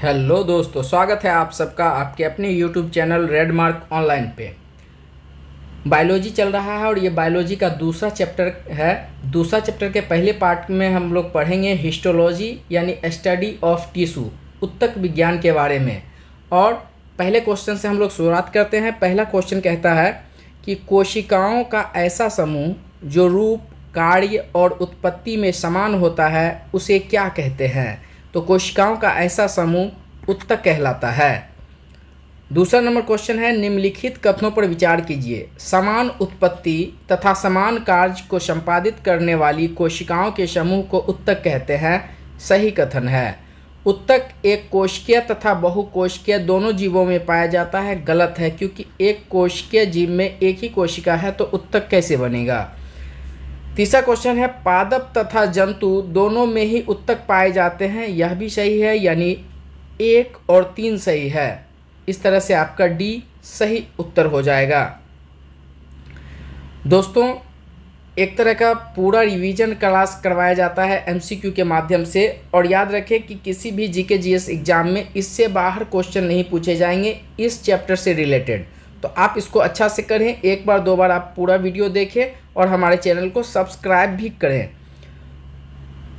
Hello दोस्तों, स्वागत है आप सबका आपके अपने यूट्यूब चैनल रेडमार्क ऑनलाइन पे। बायोलॉजी चल रहा है और ये बायोलॉजी का दूसरा चैप्टर है। दूसरा चैप्टर के पहले पार्ट में हम लोग पढ़ेंगे हिस्टोलॉजी यानी स्टडी ऑफ टिश्यू, ऊतक विज्ञान के बारे में। और पहले क्वेश्चन से हम लोग शुरुआत करते हैं। पहला क्वेश्चन कहता है कि कोशिकाओं का ऐसा समूह जो रूप, कार्य और उत्पत्ति में समान होता है उसे क्या कहते हैं? तो कोशिकाओं का ऐसा समूह ऊतक कहलाता है। दूसरा नंबर क्वेश्चन है, निम्नलिखित कथनों पर विचार कीजिए। समान उत्पत्ति तथा समान कार्य को संपादित करने वाली कोशिकाओं के समूह को ऊतक कहते हैं। सही कथन है। ऊतक एक कोशिकीय तथा बहुकोशिकीय दोनों जीवों में पाया जाता है। गलत है, क्योंकि एक कोशिकीय जीव में एक ही कोशिका है तो ऊतक कैसे बनेगा। तीसरा क्वेश्चन है, पादप तथा जंतु दोनों में ही ऊतक पाए जाते हैं। यह भी सही है, यानी 1 और 3 सही है। इस तरह से आपका डी सही उत्तर हो जाएगा। दोस्तों, एक तरह का पूरा रिवीजन क्लास करवाया जाता है एमसीक्यू के माध्यम से। और याद रखें कि किसी भी जीके जीएस एग्जाम में इससे बाहर क्वेश्चन नहीं पूछे जाएंगे इस चैप्टर से रिलेटेड। तो आप इसको अच्छा से करें, एक बार दो बार आप पूरा वीडियो देखें और हमारे चैनल को सब्सक्राइब भी करें।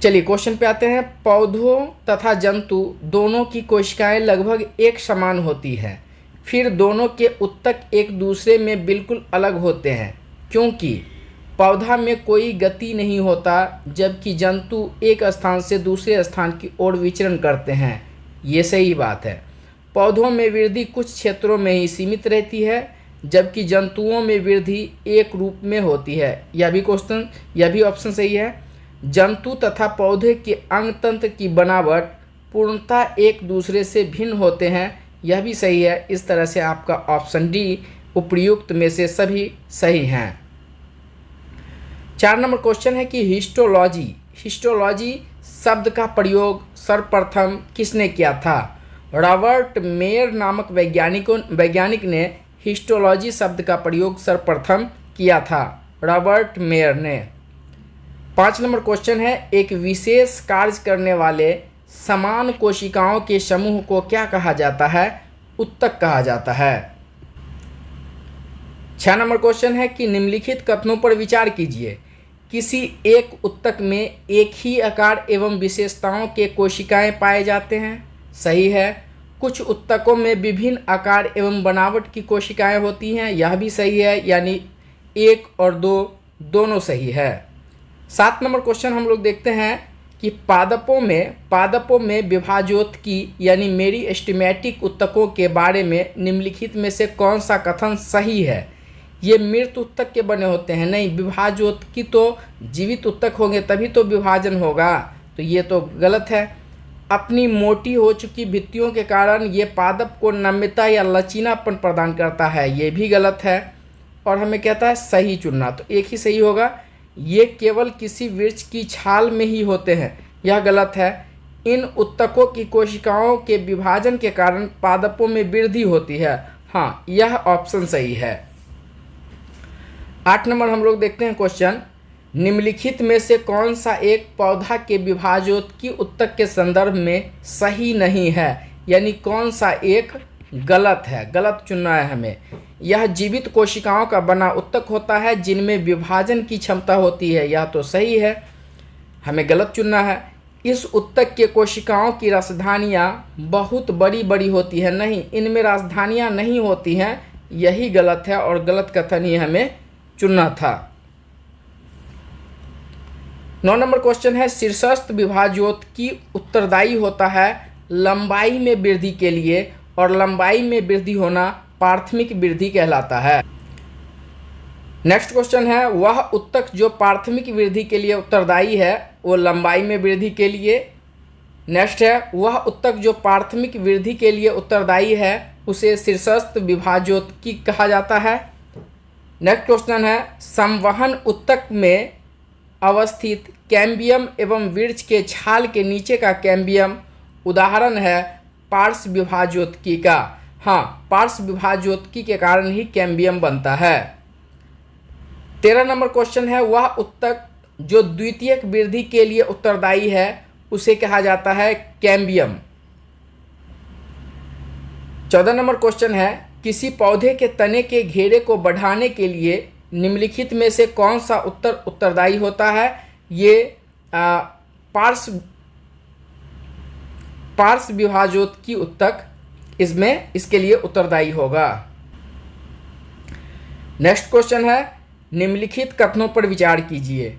चलिए क्वेश्चन पे आते हैं। पौधों तथा जंतु दोनों की कोशिकाएं लगभग एक समान होती हैं, फिर दोनों के ऊतक एक दूसरे में बिल्कुल अलग होते हैं, क्योंकि पौधा में कोई गति नहीं होता जबकि जंतु एक स्थान से दूसरे स्थान की ओर विचरण करते हैं। ये सही बात है। पौधों में वृद्धि कुछ क्षेत्रों में ही सीमित रहती है जबकि जंतुओं में वृद्धि एक रूप में होती है। यह भी ऑप्शन सही है। जंतु तथा पौधे के अंग तंत्र की बनावट पूर्णतः एक दूसरे से भिन्न होते हैं। यह भी सही है। इस तरह से आपका ऑप्शन डी उपर्युक्त में से सभी सही हैं। 4 नंबर क्वेश्चन है कि हिस्टोलॉजी शब्द का प्रयोग सर्वप्रथम किसने किया था? रॉबर्ट मेयर नामक वैज्ञानिक ने हिस्टोलॉजी शब्द का प्रयोग सर्वप्रथम किया था। रॉबर्ट मेयर ने। 5 नंबर क्वेश्चन है, एक विशेष कार्य करने वाले समान कोशिकाओं के समूह को क्या कहा जाता है? ऊतक कहा जाता है। 6 नंबर क्वेश्चन है कि निम्नलिखित कथनों पर विचार कीजिए। किसी एक ऊतक में एक ही आकार एवं विशेषताओं के कोशिकाएं पाए जाते हैं। सही है। कुछ ऊतकों में विभिन्न आकार एवं बनावट की कोशिकाएं होती हैं। यह भी सही है, यानी 1 और 2 दोनों सही है। 7 नंबर क्वेश्चन हम लोग देखते हैं कि पादपों में विभाजोत्की यानी मेरिस्टेमेटिक ऊतकों के बारे में निम्नलिखित में से कौन सा कथन सही है? ये मृत ऊतक के बने होते हैं। नहीं, विभाजोत्की तो जीवित ऊतक होंगे तभी तो विभाजन होगा। तो ये तो गलत है। अपनी मोटी हो चुकी भित्तियों के कारण ये पादप को नम्यता या लचीलापन प्रदान करता है। ये भी गलत है। और हमें कहता है सही चुनना, तो एक ही सही होगा। ये केवल किसी वृक्ष की छाल में ही होते हैं। यह गलत है। इन ऊतकों की कोशिकाओं के विभाजन के कारण पादपों में वृद्धि होती है। हाँ, यह ऑप्शन सही है। 8 नंबर हम लोग देखते हैं क्वेश्चन, निम्नलिखित में से कौन सा एक पौधा के विभाजोत्की ऊतक के संदर्भ में सही नहीं है? यानी कौन सा एक गलत है? गलत चुनना है हमें। यह जीवित कोशिकाओं का बना ऊतक होता है जिनमें विभाजन की क्षमता होती है। यह तो सही है, हमें गलत चुनना है। इस ऊतक के कोशिकाओं की राजधानियाँ बहुत बड़ी बड़ी होती है। नहीं, इनमें राजधानियाँ नहीं होती हैं। यही गलत है और गलत कथन ही हमें चुनना था। 9 नंबर क्वेश्चन है, शीर्षस्थ विभाजोत्की उत्तरदायी होता है लंबाई में वृद्धि के लिए और लंबाई में वृद्धि होना प्राथमिक वृद्धि कहलाता है। नेक्स्ट क्वेश्चन है, वह ऊतक जो प्राथमिक वृद्धि के लिए उत्तरदायी है वो लंबाई में वृद्धि के लिए। नेक्स्ट है, वह ऊतक जो प्राथमिक वृद्धि के लिए उत्तरदायी है उसे शीर्षस्थ विभाजोत्की कहा जाता है। नेक्स्ट क्वेश्चन है, संवहन ऊतक में अवस्थित कैम्बियम एवं वृक्ष के छाल के नीचे का कैम्बियम उदाहरण है पार्श्व विभाजोत्की का। हाँ, पार्श्व विभाजोत्की के कारण ही कैम्बियम बनता है। 13 नंबर क्वेश्चन है, वह ऊतक जो द्वितीयक वृद्धि के लिए उत्तरदायी है उसे कहा जाता है कैम्बियम। 14 नंबर क्वेश्चन है, किसी पौधे के तने के घेरे को बढ़ाने के लिए निम्नलिखित में से कौन सा उत्तरदायी होता है? ये पार्श्व विभाजोत्की उत्तक इसके लिए उत्तरदायी होगा। नेक्स्ट क्वेश्चन है, निम्नलिखित कथनों पर विचार कीजिए।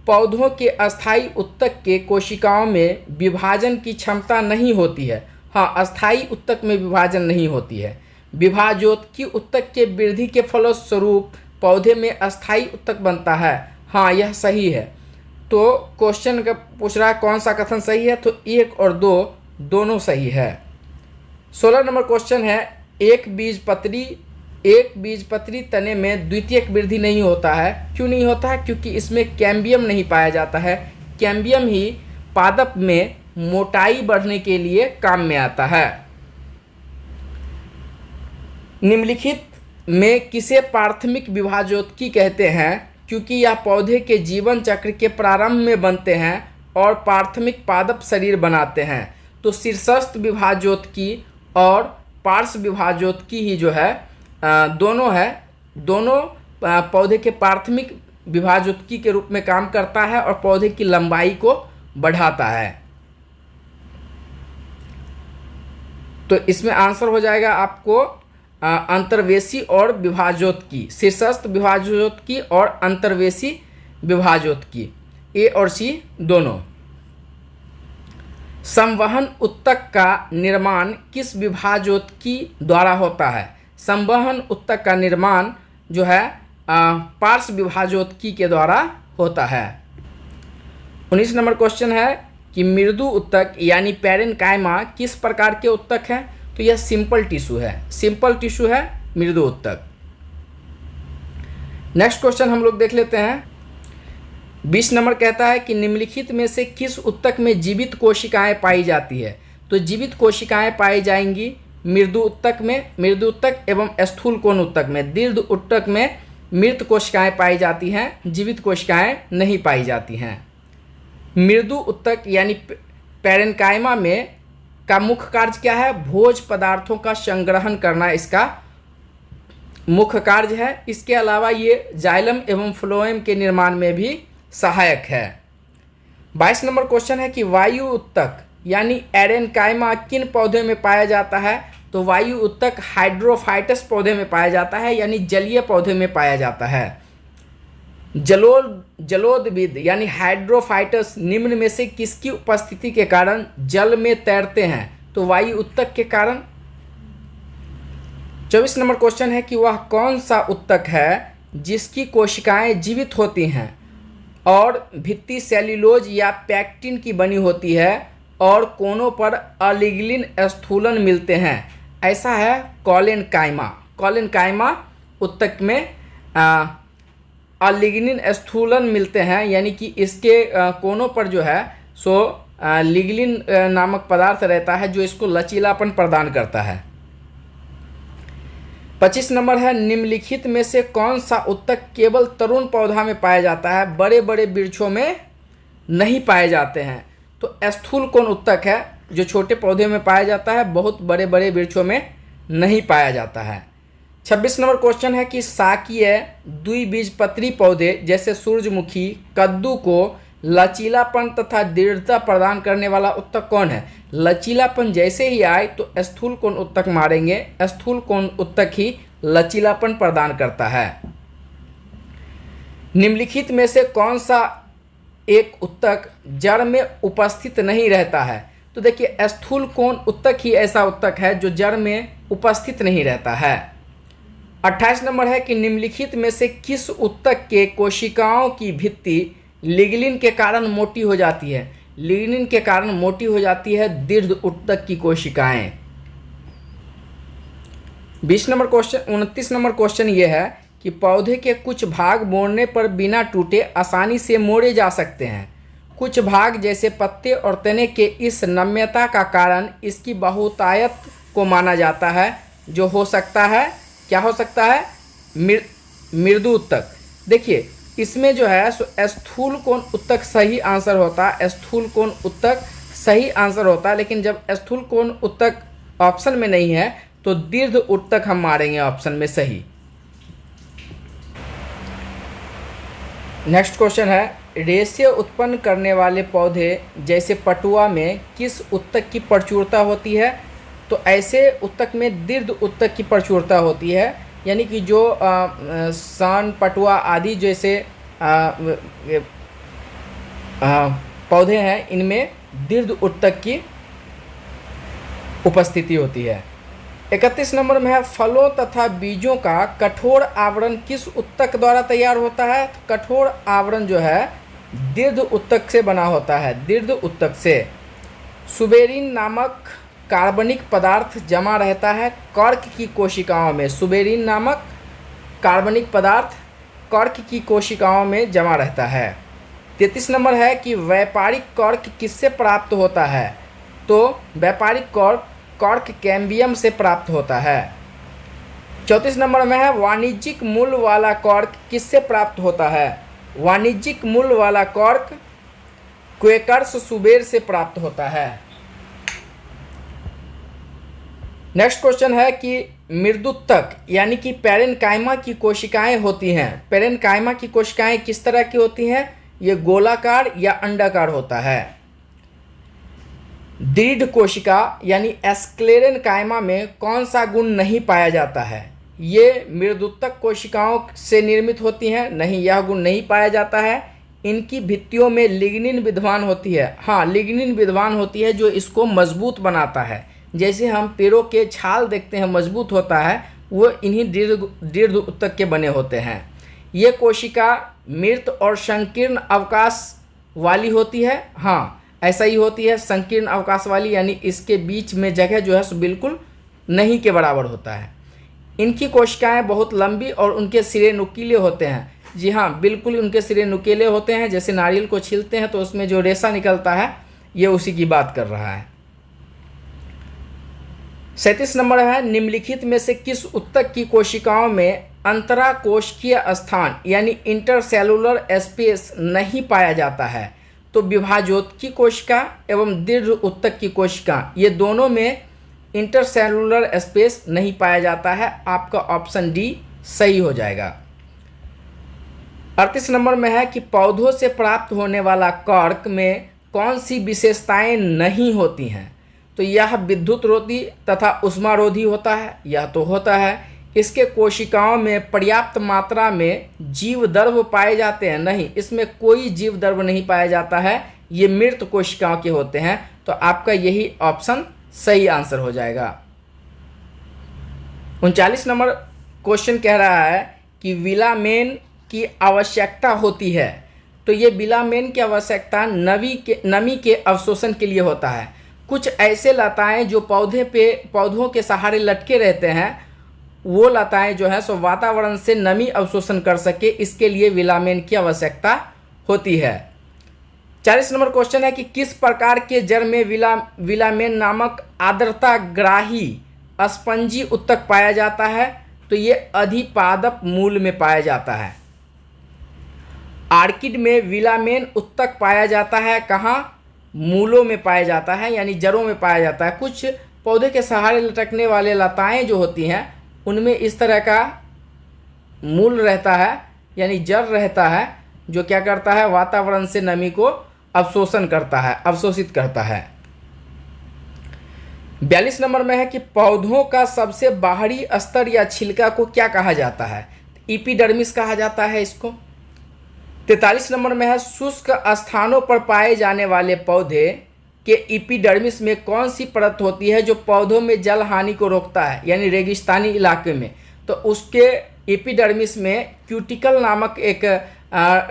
पौधों के अस्थायी उत्तक के कोशिकाओं में विभाजन की क्षमता नहीं होती है। हाँ, अस्थायी उत्तक में विभाजन नहीं होती है। विभाजोत्की उत्तक के वृद्धि के फलस्वरूप पौधे में अस्थायी उत्तक बनता है। हाँ, यह सही है। तो क्वेश्चन का पूछ रहा है कौन सा कथन सही है, तो 1 और 2 दोनों सही है। 16 नंबर क्वेश्चन है, एक बीजपत्री तने में द्वितीयक वृद्धि नहीं होता है। क्यों नहीं होता है? क्योंकि इसमें कैम्बियम नहीं पाया जाता है। कैम्बियम ही पादप में मोटाई बढ़ने के लिए काम में आता है। निम्नलिखित में किसे प्राथमिक विभाजोत्की कहते हैं? क्योंकि यह पौधे के जीवन चक्र के प्रारंभ में बनते हैं और प्राथमिक पादप शरीर बनाते हैं। तो शीर्षस्थ विभाजोत्की और पार्श्व विभाजोत्की ही जो है दोनों पौधे के प्राथमिक विभाजोत्की के रूप में काम करता है और पौधे की लंबाई को बढ़ाता है। तो इसमें आंसर हो जाएगा आपको अंतर्वेशी और विभाजोत्की, शीर्षस्थ विभाजोत्की और अंतर्वेशी विभाजोत्की, ए और सी दोनों। संवहन उत्तक का निर्माण किस विभाजोत्की द्वारा होता है? संवहन उत्तक का निर्माण जो है पार्श्व विभाजोत्की के द्वारा होता है। 19 नंबर क्वेश्चन है कि मृदु उत्तक यानी पैरेन्काइमा किस प्रकार के उत्तक है? तो यह सिंपल टिश्यू है, मृदु उत्तक। नेक्स्ट क्वेश्चन हम लोग देख लेते हैं। 20 नंबर कहता है कि निम्नलिखित में से किस उत्तक में जीवित कोशिकाएं पाई जाती है? तो जीवित कोशिकाएं पाई जाएंगी मृदु उत्तक एवं स्थूल कोण उत्तक में। दीर्घ उत्तक में मृत कोशिकाएं पाई जाती हैं, जीवित कोशिकाएं नहीं पाई जाती हैं। मृदु उत्तक यानी पैरेन्काइमा में का मुख्य कार्य क्या है? भोज पदार्थों का संग्रहण करना इसका मुख्य कार्य है। इसके अलावा ये जाइलम एवं फ्लोएम के निर्माण में भी सहायक है। 22 नंबर क्वेश्चन है कि वायु उत्तक यानी एरेन्काइमा किन पौधे में पाया जाता है? तो वायु उत्तक हाइड्रोफाइटस पौधे में पाया जाता है, यानी जलीय पौधे में पाया जाता है। जलोदविद यानी हाइड्रोफाइटस निम्न में से किसकी उपस्थिति के कारण जल में तैरते हैं? तो वायु उत्तक के कारण। 24 नंबर क्वेश्चन है कि वह कौन सा उत्तक है जिसकी कोशिकाएं जीवित होती हैं और भित्ति सेल्यूलोज या पैक्टिन की बनी होती है और कोनों पर अलिग्निन स्थूलन मिलते हैं? ऐसा है कॉलेनकाइमा उत्तक में अलिग्निन स्थूलन मिलते हैं, यानी कि इसके कोनों पर जो है सो लिग्निन नामक पदार्थ रहता है जो इसको लचीलापन प्रदान करता है। 25 नंबर है, निम्नलिखित में से कौन सा उत्तक केवल तरुण पौधा में पाया जाता है, बड़े बड़े वृक्षों में नहीं पाए जाते हैं? तो स्थूल कोण उत्तक है जो छोटे पौधे में पाया जाता है, बहुत बड़े बड़े वृक्षों में नहीं पाया जाता है। 26 नंबर क्वेश्चन है कि शाकीय द्विबीजपत्री पौधे जैसे सूरजमुखी, कद्दू को लचीलापन तथा दृढ़ता प्रदान करने वाला उत्तक कौन है? लचीलापन जैसे ही आए तो स्थूल कोण उत्तक मारेंगे, स्थूल कोण उत्तक ही लचीलापन प्रदान करता है। निम्नलिखित में से कौन सा एक उत्तक जड़ में उपस्थित नहीं रहता है? तो देखिए स्थूल कोण उत्तक ही ऐसा उत्तक है जो जड़ में उपस्थित नहीं रहता है। 28 नंबर है कि निम्नलिखित में से किस उत्तक के कोशिकाओं की भित्ति लिग्निन के कारण मोटी हो जाती है? लिग्निन के कारण मोटी हो जाती है दीर्घ उत्तक की कोशिकाएं। 29 नंबर क्वेश्चन ये है कि पौधे के कुछ भाग मोड़ने पर बिना टूटे आसानी से मोड़े जा सकते हैं। कुछ भाग जैसे पत्ते और तने के इस नम्यता का कारण इसकी बहुतायत को माना जाता है, जो हो सकता है, क्या हो सकता है? मृदु उत्तक। देखिए इसमें जो है सो स्थूल कोण उत्तक सही आंसर होता है, स्थूल कोण उत्तक सही आंसर होता है, लेकिन जब स्थूल कोण उत्तक ऑप्शन में नहीं है तो दीर्घ उत्तक हम मारेंगे ऑप्शन में सही। नेक्स्ट क्वेश्चन है, रेशे उत्पन्न करने वाले पौधे जैसे पटुआ में किस उत्तक की प्रचुरता होती है? तो ऐसे उत्तक में दीर्घ उत्तक की प्रचुरता होती है, यानी कि जो सान, पटुआ आदि जैसे पौधे हैं इनमें दीर्घ उत्तक की उपस्थिति होती है। 31 नंबर में है, फलों तथा बीजों का कठोर आवरण किस उत्तक द्वारा तैयार होता है? तो कठोर आवरण जो है दीर्घ उत्तक से बना होता है, दीर्घ उत्तक से। सुबेरिन नामक कार्बनिक पदार्थ जमा रहता है कर्क की कोशिकाओं में। सुबेरिन नामक कार्बनिक पदार्थ कर्क की कोशिकाओं में जमा रहता है। 33 नंबर है कि व्यापारिक कर्क किससे प्राप्त होता है? तो व्यापारिक कर्क कैम्बियम से प्राप्त होता है। 34 नंबर में है, वाणिज्यिक मूल वाला कर्क किससे प्राप्त होता है? वाणिज्यिक मूल वाला कर्क क्वेकर्स सुबेर से प्राप्त होता है। नेक्स्ट क्वेश्चन है कि मृदुत्तक यानी कि पैरेन्काइमा की कोशिकाएं होती हैं। पैरेन्काइमा की कोशिकाएं किस तरह की होती हैं? ये गोलाकार या अंडाकार होता है। दृढ़ कोशिका यानी एस्क्लेरेन्काइमा में कौन सा गुण नहीं पाया जाता है? ये मृदुत्तक कोशिकाओं से निर्मित होती हैं, नहीं, यह गुण नहीं पाया जाता है। इनकी भित्तियों में लिग्निन विद्यमान होती है। हाँ, लिग्निन विद्यमान होती है जो इसको मजबूत बनाता है। जैसे हम पेड़ों के छाल देखते हैं मजबूत होता है, वो इन्हीं दीर्घ उत्तक के बने होते हैं। ये कोशिका मृत और संकीर्ण अवकाश वाली होती है। हाँ, ऐसा ही होती है, संकीर्ण अवकाश वाली, यानी इसके बीच में जगह जो है सो बिल्कुल नहीं के बराबर होता है। इनकी कोशिकाएं बहुत लंबी और उनके सिरे नुकीले होते हैं। जी हाँ, बिल्कुल उनके सिरे नुकीले होते हैं। जैसे नारियल को छीलते हैं तो उसमें जो रेशा निकलता है ये उसी की बात कर रहा है। 37 नंबर है, निम्नलिखित में से किस उत्तक की कोशिकाओं में अंतराकोशिकीय स्थान यानी इंटरसेलुलर स्पेस नहीं पाया जाता है? तो विभाजोत्की कोशिका एवं दीर्घ उत्तक की कोशिका, ये दोनों में इंटरसेलुलर स्पेस नहीं पाया जाता है। आपका ऑप्शन डी सही हो जाएगा। 38 नंबर में है कि पौधों से प्राप्त होने वाला कर्क में कौन सी विशेषताएं नहीं होती हैं? तो यह विद्युत रोधी तथा उष्मारोधी होता है, यह तो होता है। इसके कोशिकाओं में पर्याप्त मात्रा में जीवद्रव्य पाए जाते हैं, नहीं, इसमें कोई जीवद्रव्य नहीं पाया जाता है, ये मृत कोशिकाओं के होते हैं। तो आपका यही ऑप्शन सही आंसर हो जाएगा। 39 नंबर क्वेश्चन कह रहा है कि विलामेन की आवश्यकता होती है। तो ये विलामेन की आवश्यकता नमी के अवशोषण के लिए होता है। कुछ ऐसे लताएं जो पौधों के सहारे लटके रहते हैं, वो लताएं जो है सो वातावरण से नमी अवशोषण कर सके, इसके लिए विलामेन की आवश्यकता होती है। 40 नंबर क्वेश्चन है कि किस प्रकार के जड़ में विलामेन नामक आर्द्रताग्राही स्पंजी उत्तक पाया जाता है? तो ये अधिपादप मूल में पाया जाता है। आर्किड में विलामेन उत्तक पाया जाता है कहाँ? मूलों में पाया जाता है, यानी जड़ों में पाया जाता है। कुछ पौधे के सहारे लटकने वाले लताएं जो होती हैं उनमें इस तरह का मूल रहता है, यानी जड़ रहता है, जो क्या करता है, वातावरण से नमी को अवशोषित करता है। 42 नंबर में है कि पौधों का सबसे बाहरी स्तर या छिलका को क्या कहा जाता है? एपिडर्मिस कहा जाता है इसको। 43 नंबर में है, शुष्क स्थानों पर पाए जाने वाले पौधे के एपिडर्मिस में कौन सी परत होती है जो पौधों में जल हानि को रोकता है, यानी रेगिस्तानी इलाके में? तो उसके एपिडर्मिस में क्यूटिकल नामक एक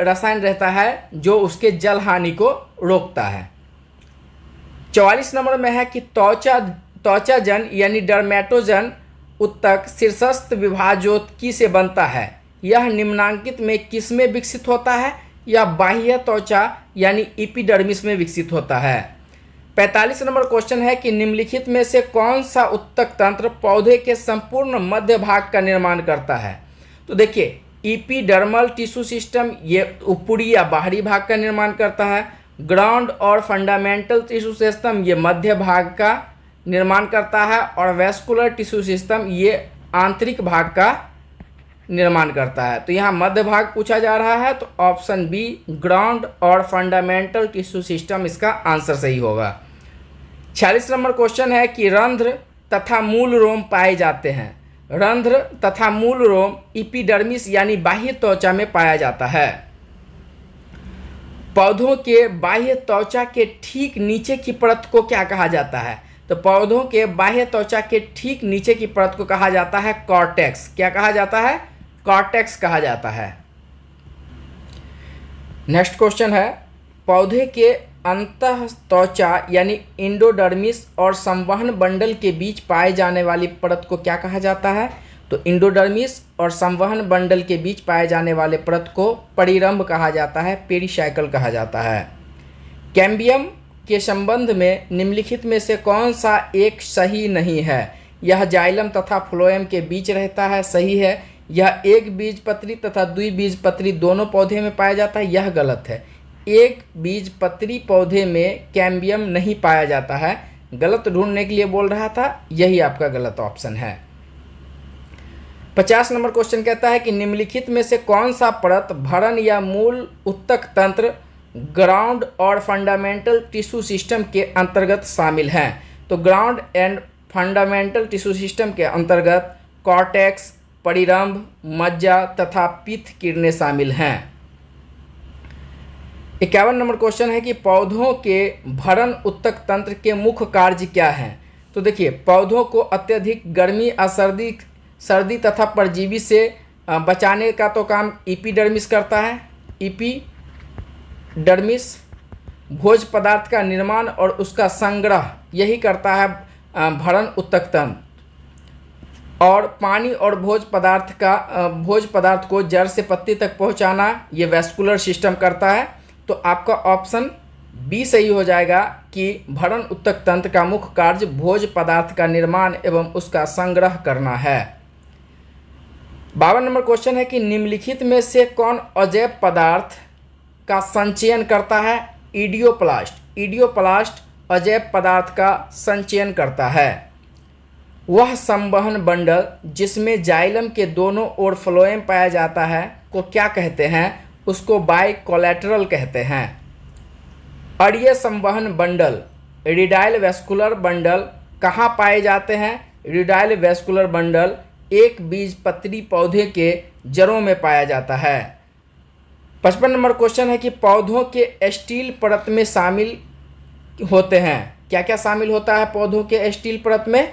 रसायन रहता है जो उसके जल हानि को रोकता है। 44 नंबर में है कि त्वचाजन यानी डर्मेटोजन उत्तक शीर्षस्थ विभाजोत्की से बनता है। यह निम्नांकित में किस में विकसित होता है? यह बाह्य त्वचा यानी एपिडर्मिस में विकसित होता है। 45 नंबर क्वेश्चन है कि निम्नलिखित में से कौन सा उत्तक तंत्र पौधे के संपूर्ण मध्य भाग का निर्माण करता है? तो देखिए, एपिडर्मल टिश्यू सिस्टम ये ऊपरी या बाहरी भाग का निर्माण करता है। ग्राउंड और फंडामेंटल टिश्यू सिस्टम ये मध्य भाग का निर्माण करता है और वैस्कुलर टिश्यू सिस्टम ये आंतरिक भाग का निर्माण करता है। तो यहाँ मध्य भाग पूछा जा रहा है, तो ऑप्शन बी ग्राउंड और फंडामेंटल टिश्यू सिस्टम इसका आंसर सही होगा। 46 नंबर क्वेश्चन है कि रंध्र तथा मूल रोम पाए जाते हैं। रंध्र तथा मूल रोम एपिडर्मिस यानी बाह्य त्वचा में पाया जाता है। पौधों के बाह्य त्वचा के ठीक नीचे की परत को क्या कहा जाता है? तो पौधों के बाह्य त्वचा के ठीक नीचे की परत को कहा जाता है कॉर्टेक्स। क्या कहा जाता है? कॉर्टेक्स कहा जाता है। नेक्स्ट क्वेश्चन है, पौधे के अंतः त्वचा यानी इंडोडर्मिस और संवहन बंडल के बीच पाए जाने वाली परत को क्या कहा जाता है? तो इंडोडर्मिस और संवहन बंडल के बीच पाए जाने वाले परत को परिरंभ कहा जाता है, पेरिसाइकल कहा जाता है। कैम्बियम के संबंध में निम्नलिखित में से कौन सा एक सही नहीं है? यह जाइलम तथा फ्लोएम के बीच रहता है, सही है। यह एक बीजपत्री तथा द्विबीजपत्री दोनों पौधे में पाया जाता है, यह गलत है। एक बीजपत्री पौधे में कैम्बियम नहीं पाया जाता है, गलत ढूंढने के लिए बोल रहा था, यही आपका गलत ऑप्शन है। 50 नंबर क्वेश्चन कहता है कि निम्नलिखित में से कौन सा परत भरण या मूल उत्तक तंत्र, ग्राउंड और फंडामेंटल टिश्यू सिस्टम के अंतर्गत शामिल हैं? तो ground and fundamental tissue system के अंतर्गत कॉर्टेक्स, परिरंभ, मज्जा तथा पीत किरणें शामिल हैं। 51 नंबर क्वेश्चन है कि पौधों के भरण उत्तक तंत्र के मुख्य कार्य क्या हैं? तो देखिए, पौधों को अत्यधिक गर्मी और सर्दी तथा परजीवी से बचाने का तो काम एपिडर्मिस करता है। एपिडर्मिस भोज पदार्थ का निर्माण और उसका संग्रह यही करता है भरण उत्तक तंत्र, और पानी और भोज पदार्थ को जड़ से पत्ती तक पहुंचाना ये वैस्कुलर सिस्टम करता है। तो आपका ऑप्शन बी सही हो जाएगा कि भरण उत्तक तंत्र का मुख्य कार्य भोज पदार्थ का निर्माण एवं उसका संग्रह करना है। 52 नंबर क्वेश्चन है कि निम्नलिखित में से कौन अजैव पदार्थ का संचयन करता है? इडियोप्लास्ट। इडियोप्लास्ट अजैव पदार्थ का संचयन करता है। वह संवहन बंडल जिसमें जाइलम के दोनों ओर फ्लोएम पाया जाता है को क्या कहते हैं? उसको बाइकोलेटरल कहते हैं। अड़िय संवहन बंडल, इरिडाइल वैस्कुलर बंडल कहाँ पाए जाते हैं? इरिडाइल वैस्कुलर बंडल एक बीजपत्री पौधे के जड़ों में पाया जाता है। 55 नंबर क्वेश्चन है कि पौधों के स्टील परत में शामिल होते हैं। क्या क्या शामिल होता है पौधों के स्टील परत में?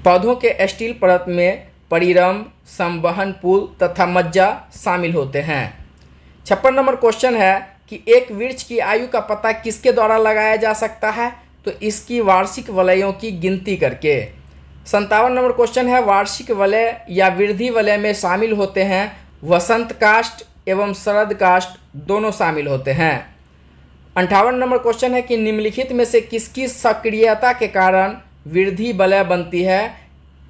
पौधों के स्टील परत में परिरंभ, संवहन पुल तथा मज्जा शामिल होते हैं। 56 नंबर क्वेश्चन है कि एक वृक्ष की आयु का पता किसके द्वारा लगाया जा सकता है? तो इसकी वार्षिक वलयों की गिनती करके। 57 नंबर क्वेश्चन है वार्षिक वलय या वृद्धि वलय में शामिल होते हैं वसंत काष्ठ एवं शरद काष्ठ दोनों शामिल होते हैं। 58 नंबर क्वेश्चन है कि निम्नलिखित में से किसकी सक्रियता के कारण वृद्धि वलय बनती है?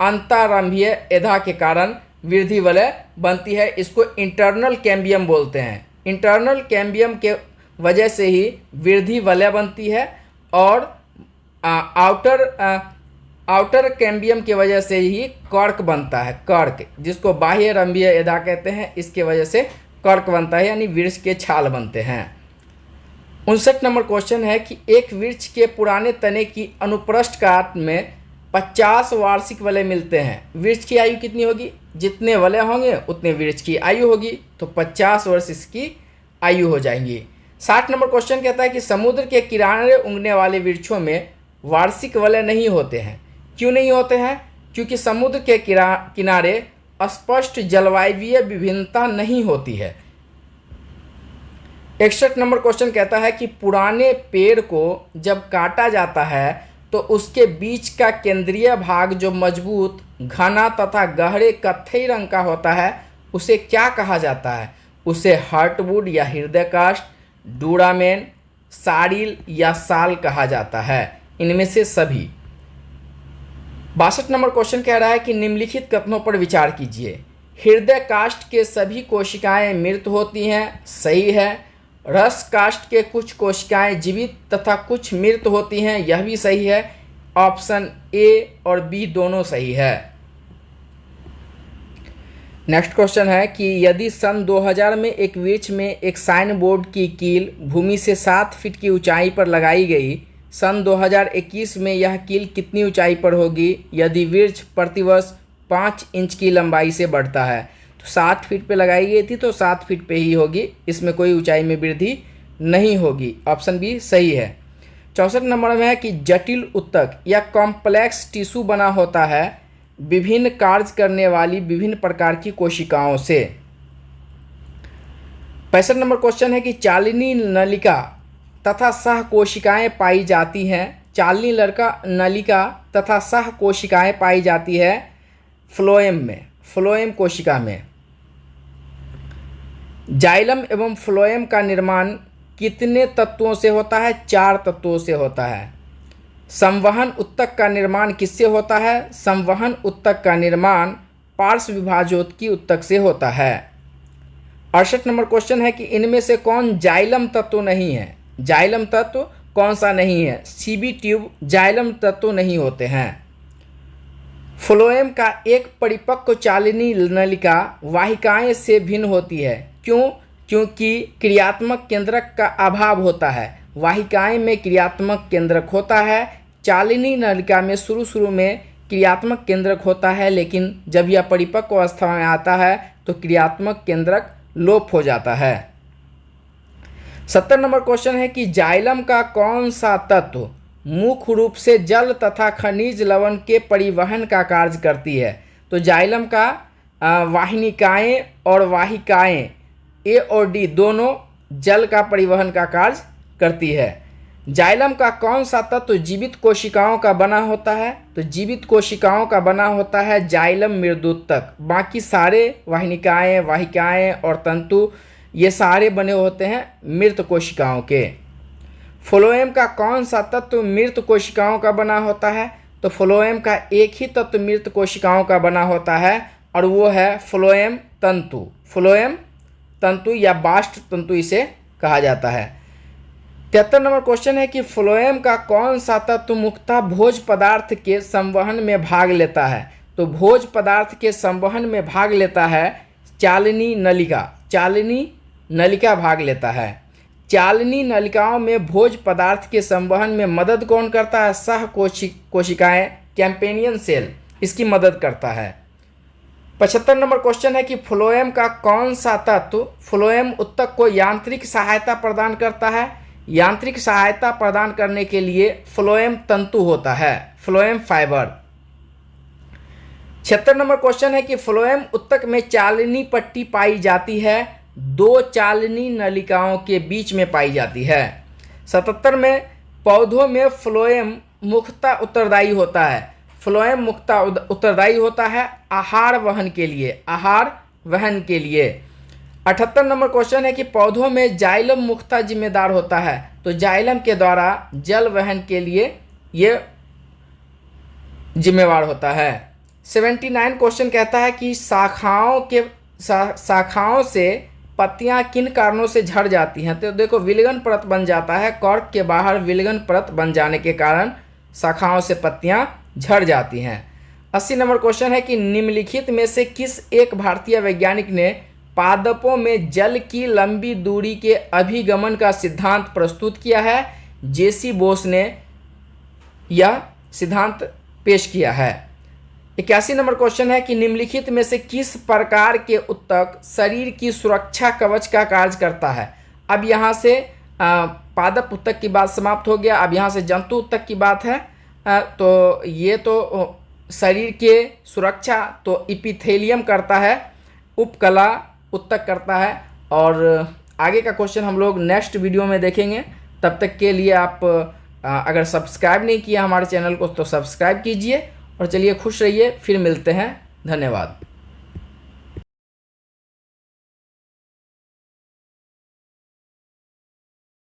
अंतरारंभीय एधा के कारण वृद्धि वलय बनती है। इसको इंटरनल कैम्बियम बोलते हैं। इंटरनल कैम्बियम के वजह से ही वृद्धि वलय बनती है और आउटर कैम्बियम की वजह से ही कर्क बनता है। कर्क, जिसको बाह्य रंभीय एधा कहते हैं, इसके वजह से कर्क बनता है, यानी वृक्ष के छाल बनते हैं। 59 नंबर क्वेश्चन है कि एक वृक्ष के पुराने तने की अनुप्रस्थ काट में 50 वार्षिक वलय मिलते हैं। वृक्ष की आयु कितनी होगी? जितने वलय होंगे उतने वृक्ष की आयु होगी, तो 50 वर्ष इसकी आयु हो जाएंगी। 60 नंबर क्वेश्चन कहता है कि समुद्र के किनारे उगने वाले वृक्षों में वार्षिक वलय नहीं होते हैं। क्यों नहीं होते हैं? क्योंकि समुद्र के किनारे स्पष्ट जलवायवीय विभिन्नता नहीं होती है। 61 नंबर क्वेश्चन कहता है कि पुराने पेड़ को जब काटा जाता है तो उसके बीच का केंद्रीय भाग जो मजबूत, घना तथा गहरे कत्थई रंग का होता है उसे क्या कहा जाता है? उसे हार्टवुड या हृदय काष्ठ, डूरामेन, सारिल या साल कहा जाता है। इनमें से सभी। 62 नंबर क्वेश्चन कह रहा है कि निम्नलिखित कथनों पर विचार कीजिए। हृदय काष्ठ के सभी कोशिकाएं मृत होती हैं, सही है। रस काष्ठ के कुछ कोशिकाएं जीवित तथा कुछ मृत होती हैं, यह भी सही है। ऑप्शन ए और बी दोनों सही है। नेक्स्ट क्वेश्चन है कि यदि सन 2000 में एक वृक्ष में एक साइन बोर्ड की कील भूमि से 7 फीट की ऊंचाई पर लगाई गई, सन 2021 में यह कील कितनी ऊंचाई पर होगी यदि वृक्ष प्रतिवर्ष 5 इंच की लंबाई से बढ़ता है? तो 7 फीट पे लगाई गई थी तो 7 फीट पे ही होगी, इसमें कोई ऊंचाई में वृद्धि नहीं होगी। ऑप्शन बी सही है। 64 नंबर में है कि जटिल ऊतक या कॉम्प्लेक्स टिश्यू बना होता है विभिन्न कार्य करने वाली विभिन्न प्रकार की कोशिकाओं से। 65 नंबर क्वेश्चन है कि चालिनी नलिका तथा सह कोशिकाएं पाई जाती हैं। चालिनी नलिका तथा सह कोशिकाएं पाई जाती है फ्लोएम कोशिका में। जाइलम एवं फ्लोएम का निर्माण कितने तत्वों से होता है? 4 तत्वों से होता है। संवहन ऊतक का निर्माण किससे होता है? संवहन ऊतक का निर्माण पार्श्व विभाजोत्की ऊतक से होता है। 68 नंबर क्वेश्चन है कि इनमें से कौन जाइलम तत्व नहीं है? जाइलम तत्व कौन सा नहीं है? सीबी ट्यूब जाइलम तत्व नहीं होते हैं। फ्लोएम का एक परिपक्व चालिनी नलिका वाहिकाएं से भिन्न होती है। क्यों? क्योंकि क्रियात्मक केंद्रक का अभाव होता है। वाहिकाएं में क्रियात्मक केंद्रक होता है। चालिनी नलिका में शुरू में क्रियात्मक केंद्रक होता है, लेकिन जब यह परिपक्व अवस्था में आता है तो क्रियात्मक केंद्रक लोप हो जाता है। 70 नंबर क्वेश्चन है कि जाइलम का कौन सा तत्व मुख्य रूप से जल तथा खनिज लवण के परिवहन का कार्य करती है? तो जाइलम का वाहिनिकाएं और वाहिकाएं ए और डी दोनों जल का परिवहन का कार्य करती है। जाइलम का कौन सा तत्व जीवित कोशिकाओं का बना होता है? तो जीवित कोशिकाओं का बना होता है जाइलम मृदुतक। बाकी सारे वाहिनिकाएं, वाहिकाएं और तंतु ये सारे बने होते हैं मृत कोशिकाओं के। फ्लोएम का कौन सा तत्व मृत कोशिकाओं का बना होता है? तो फ्लोएम का एक ही तत्व मृत कोशिकाओं का बना होता है और वो है फ्लोएम तंतु। फ्लोएम तंतु या बास्ट तंतु इसे कहा जाता है। 73 नंबर क्वेश्चन है कि फ्लोएम का कौन सा तत्व मुख्यतः भोज पदार्थ के संवहन में भाग लेता है? तो भोज पदार्थ के संवहन में भाग लेता है चालिनी नलिका। चालिनी नलिका भाग लेता है। चालिनी नलिकाओं में भोज पदार्थ के संवहन में मदद कौन करता है? सह कोशिकाएं, कैंपेनियन सेल इसकी मदद करता है। 75 नंबर क्वेश्चन है कि फ्लोएम का कौन सा तत्व फ्लोएम ऊतक को यांत्रिक सहायता प्रदान करता है? यांत्रिक सहायता प्रदान करने के लिए फ्लोएम तंतु होता है, फ्लोएम फाइबर। 76 नंबर क्वेश्चन है कि फ्लोएम ऊतक में चालिनी पट्टी पाई जाती है, 2 चालिनी नलिकाओं के बीच में पाई जाती है। 77 में पौधों में फ्लोएम मुख्यतः उत्तरदायी होता है। फ्लोएम मुख्यतः उत्तरदायी होता है आहार वहन के लिए, आहार वहन के लिए। 78 नंबर क्वेश्चन है कि पौधों में जाइलम मुख्यतः जिम्मेदार होता है। तो जाइलम के द्वारा जल वहन के लिए ये जिम्मेवार होता है। 79 क्वेश्चन कहता है कि शाखाओं से पत्तियां किन कारणों से झड़ जाती हैं? तो देखो विलगन परत बन जाता है, कॉर्क के बाहर विलगन परत बन जाने के कारण शाखाओं से पत्तियां झड़ जाती हैं। 80 नंबर क्वेश्चन है कि निम्नलिखित में से किस एक भारतीय वैज्ञानिक ने पादपों में जल की लंबी दूरी के अभिगमन का सिद्धांत प्रस्तुत किया है? जेसी बोस ने यह सिद्धांत पेश किया है। 81 नंबर क्वेश्चन है कि निम्नलिखित में से किस प्रकार के ऊतक शरीर की सुरक्षा कवच का कार्य करता है? अब यहाँ से पादप ऊतक की बात समाप्त हो गया, अब यहाँ से जंतु ऊतक की बात है। तो ये तो शरीर के सुरक्षा तो इपिथेलियम करता है, उपकला ऊतक करता है। और आगे का क्वेश्चन हम लोग नेक्स्ट वीडियो में देखेंगे। तब तक के लिए आप अगर सब्सक्राइब नहीं किया हमारे चैनल को तो सब्सक्राइब कीजिए और चलिए खुश रहिए। फिर मिलते हैं, धन्यवाद।